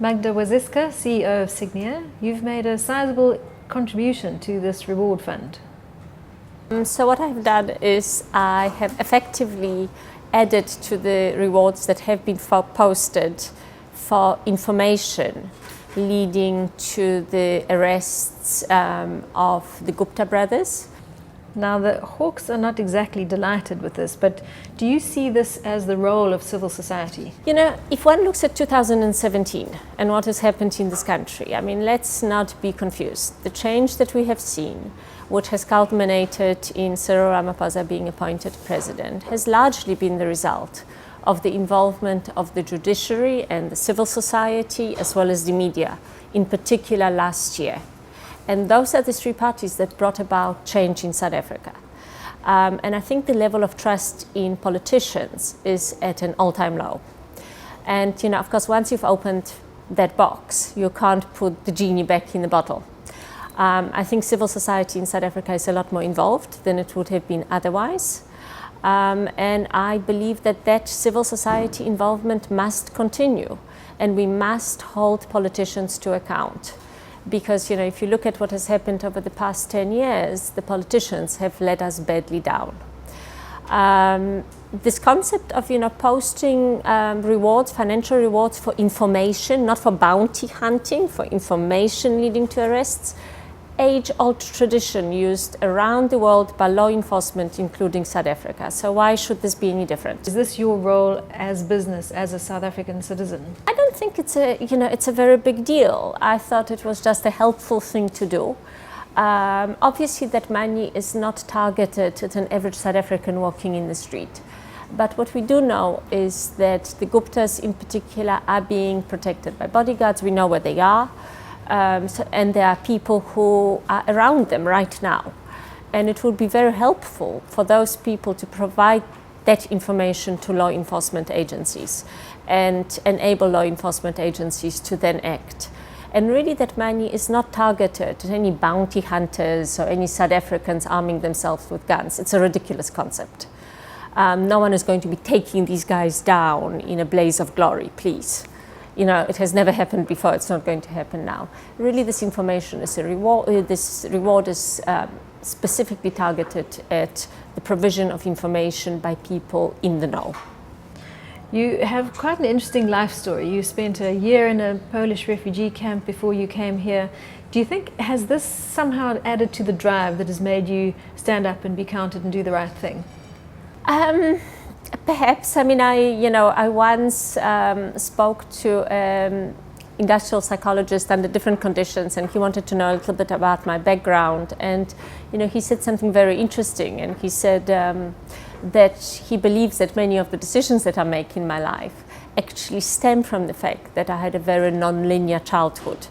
Magda Wierzycka, CEO of Sygnia, you've made a sizable contribution to this reward fund. So what I've done is I have effectively added to the rewards that have been posted for information leading to the arrests of the Gupta brothers. Now, the Hawks are not exactly delighted with this, but do you see this as the role of civil society? You know, if one looks at 2017 and what has happened in this country, I mean, let's not be confused. The change that we have seen, which has culminated in Cyril Ramaphosa being appointed president, has largely been the result of the involvement of the judiciary and the civil society, as well as the media, in particular last year. And those are the three parties that brought about change in South Africa. And I think the level of trust in politicians is at an all-time low. And, you know, of course, once you've opened that box, you can't put the genie back in the bottle. I think civil society in South Africa is a lot more involved than it would have been otherwise. And I believe that that civil society involvement must continue, and we must hold politicians to account. Because, you know, if you look at what has happened over the past 10 years, the politicians have let us badly down. This concept of, you know, posting rewards, financial rewards for information, not for bounty hunting, for information leading to arrests, age-old tradition used around the world by law enforcement, including South Africa. So why should this be any different? Is this your role as business, as a South African citizen? I don't think it's a very big deal. I thought it was just a helpful thing to do. Obviously, that money is not targeted at an average South African walking in the street. But what we do know is that the Guptas in particular are being protected by bodyguards. We know where they are. And there are people who are around them right now. And it would be very helpful for those people to provide that information to law enforcement agencies and enable law enforcement agencies to then act. And really that money is not targeted at any bounty hunters or any South Africans arming themselves with guns. It's a ridiculous concept. No one is going to be taking these guys down in a blaze of glory, please. You know, it has never happened before, it's not going to happen now. Really, this information is a reward, this reward is specifically targeted at the provision of information by people in the know. You have quite an interesting life story. You spent a year in a Polish refugee camp before you came here. Do you think, has this somehow added to the drive that has made you stand up and be counted and do the right thing? Perhaps. I mean, I once spoke to an industrial psychologist under different conditions, and he wanted to know a little bit about my background. And, you know, he said something very interesting, and he said that he believes that many of the decisions that I make in my life actually stem from the fact that I had a very non-linear childhood.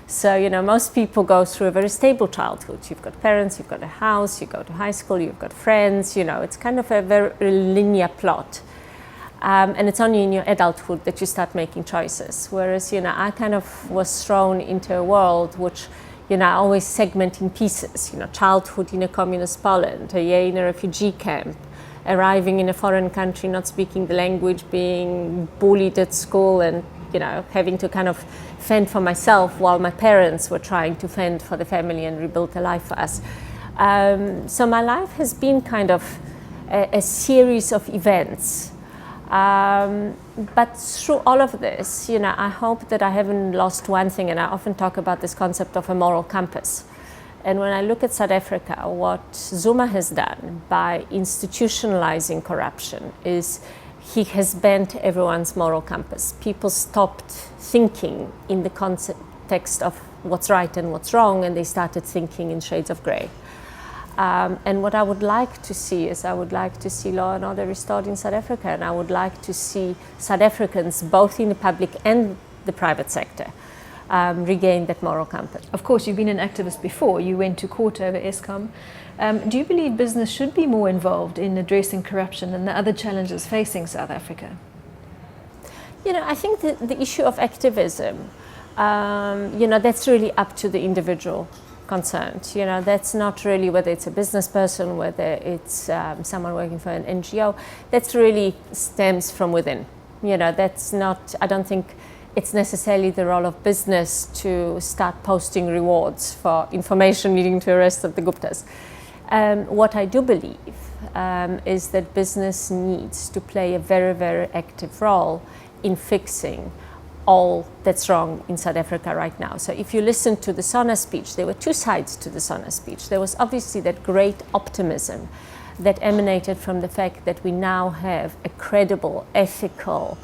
So, you know, most people go through a very stable childhood. You've got parents, you've got a house, you go to high school, you've got friends, you know, it's kind of a very linear plot. And it's only in your adulthood that you start making choices. Whereas, you know, I kind of was thrown into a world which, you know, I always segment in pieces. You know, childhood in a communist Poland, a year in a refugee camp, arriving in a foreign country, not speaking the language, being bullied at school, and, you know, having to kind of fend for myself while my parents were trying to fend for the family and rebuild a life for us. So my life has been kind of a series of events. But through all of this, you know, I hope that I haven't lost one thing, and I often talk about this concept of a moral compass. And when I look at South Africa, what Zuma has done by institutionalizing corruption is he has bent everyone's moral compass. People stopped thinking in the context of what's right and what's wrong, and they started thinking in shades of gray. And what I would like to see is I would like to see law and order restored in South Africa, and I would like to see South Africans, both in the public and the private sector, regain that moral compass. Of course, you've been an activist before. You went to court over Eskom. Do you believe business should be more involved in addressing corruption and the other challenges facing South Africa? You know, I think the issue of activism, you know, that's really up to the individual concerned. You know, that's not really whether it's a business person, whether it's someone working for an NGO. That's really stems from within. You know, that's not, I don't think it's necessarily the role of business to start posting rewards for information leading to the rest of the Guptas. What I do believe is that business needs to play a very, very active role in fixing all that's wrong in South Africa right now. So if you listen to the SONA speech, there were two sides to the SONA speech. There was obviously that great optimism that emanated from the fact that we now have a credible, ethical,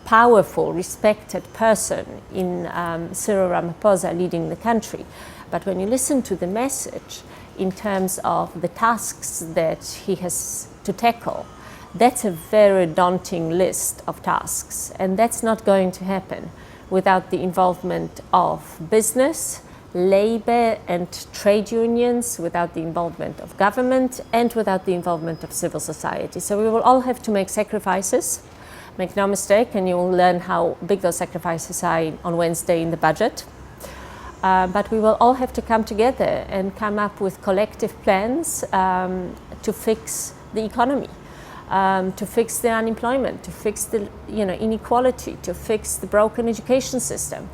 powerful, respected person in Cyril Ramaphosa leading the country. But when you listen to the message in terms of the tasks that he has to tackle, that's a very daunting list of tasks, and that's not going to happen without the involvement of business, labor and trade unions, without the involvement of government, and without the involvement of civil society. So we will all have to make sacrifices. Make no mistake, and you will learn how big those sacrifices are on Wednesday in the budget. But we will all have to come together and come up with collective plans to fix the economy. To fix the unemployment, to fix the inequality, to fix the broken education system.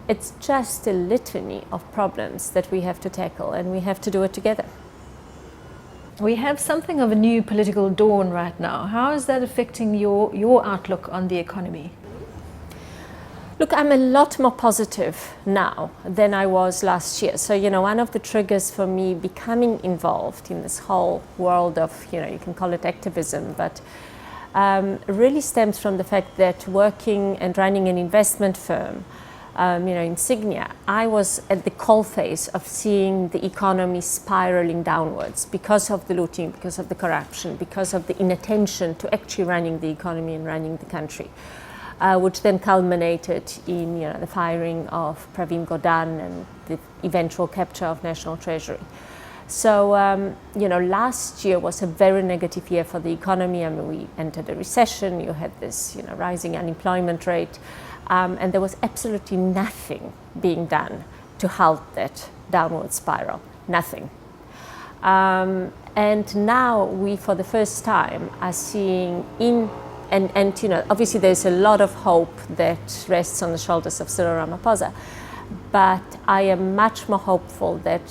It's just a litany of problems that we have to tackle, and we have to do it together. We have something of a new political dawn right now. How is that affecting your outlook on the economy? Look, I'm a lot more positive now than I was last year. So, one of the triggers for me becoming involved in this whole world of, you can call it activism, but really stems from the fact that working and running an investment firm, in Sygnia, I was at the coalface of seeing the economy spiraling downwards because of the looting, because of the corruption, because of the inattention to actually running the economy and running the country. Which then culminated in the firing of Pravin Gordhan and the eventual capture of National Treasury. So, last year was a very negative year for the economy. I mean, we entered a recession, you had this rising unemployment rate, and there was absolutely nothing being done to halt that downward spiral, nothing. And now we, for the first time, are seeing And obviously there's a lot of hope that rests on the shoulders of Cyril Ramaphosa, but I am much more hopeful that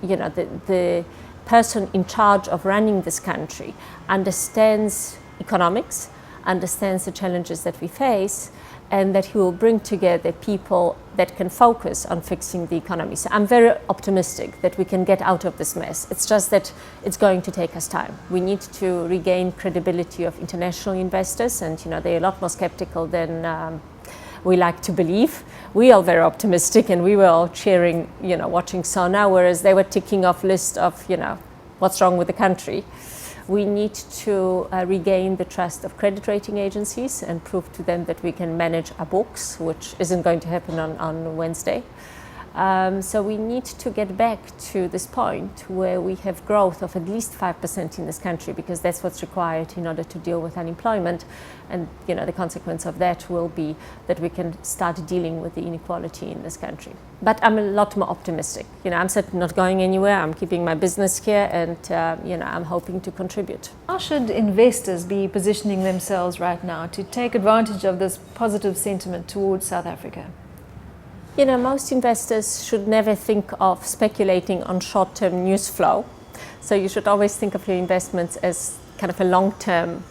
the person in charge of running this country understands economics, understands the challenges that we face, and that he will bring together people that can focus on fixing the economy. So I'm very optimistic that we can get out of this mess. It's just that it's going to take us time. We need to regain credibility of international investors, and they're a lot more skeptical than we like to believe. We are very optimistic, and we were all cheering, watching SONA, whereas they were ticking off list of, what's wrong with the country. We need to regain the trust of credit rating agencies and prove to them that we can manage our books, which isn't going to happen on Wednesday. So we need to get back to this point where we have growth of at least 5% in this country, because that's what's required in order to deal with unemployment. And the consequence of that will be that we can start dealing with the inequality in this country. But I'm a lot more optimistic. I'm certainly not going anywhere. I'm keeping my business here, and I'm hoping to contribute. How should investors be positioning themselves right now to take advantage of this positive sentiment towards South Africa? Most investors should never think of speculating on short-term news flow. So you should always think of your investments as kind of a long-term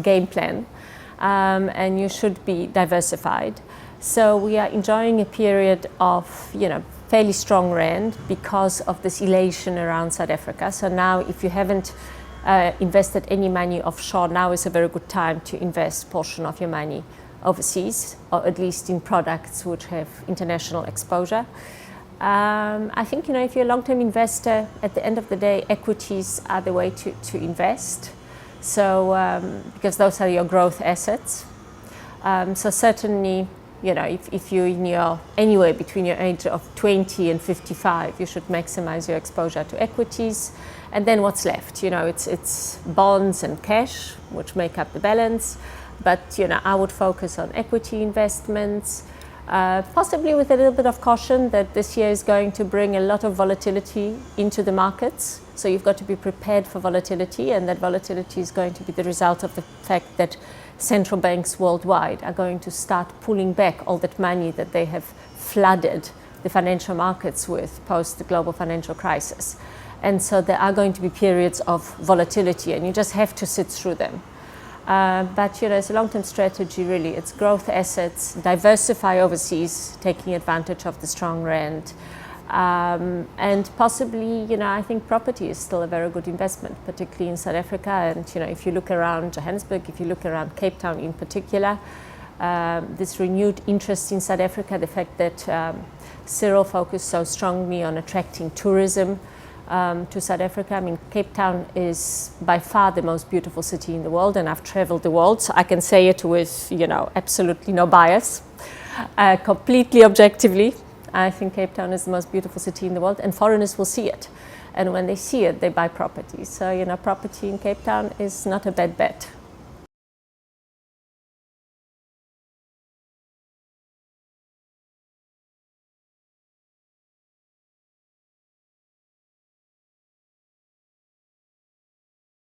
game plan, and you should be diversified. So we are enjoying a period of, fairly strong rand because of this elation around South Africa. So now, if you haven't invested any money offshore, now is a very good time to invest a portion of your money overseas, or at least in products which have international exposure. I think, if you're a long-term investor, at the end of the day, equities are the way to invest. So, because those are your growth assets. So certainly, if you're anywhere between your age of 20 and 55, you should maximize your exposure to equities. And then what's left? It's bonds and cash, which make up the balance. But I would focus on equity investments, possibly with a little bit of caution that this year is going to bring a lot of volatility into the markets. So you've got to be prepared for volatility, and that volatility is going to be the result of the fact that central banks worldwide are going to start pulling back all that money that they have flooded the financial markets with post the global financial crisis. And so there are going to be periods of volatility, and you just have to sit through them. But it's a long-term strategy, really. It's growth assets, diversify overseas, taking advantage of the strong rand, and possibly, I think property is still a very good investment, particularly in South Africa. And if you look around Johannesburg, if you look around Cape Town in particular, this renewed interest in South Africa, the fact that Cyril focused so strongly on attracting tourism to South Africa. I mean, Cape Town is by far the most beautiful city in the world, and I've traveled the world, so I can say it with, absolutely no bias, completely objectively. I think Cape Town is the most beautiful city in the world, and foreigners will see it. And when they see it, they buy property. So, property in Cape Town is not a bad bet.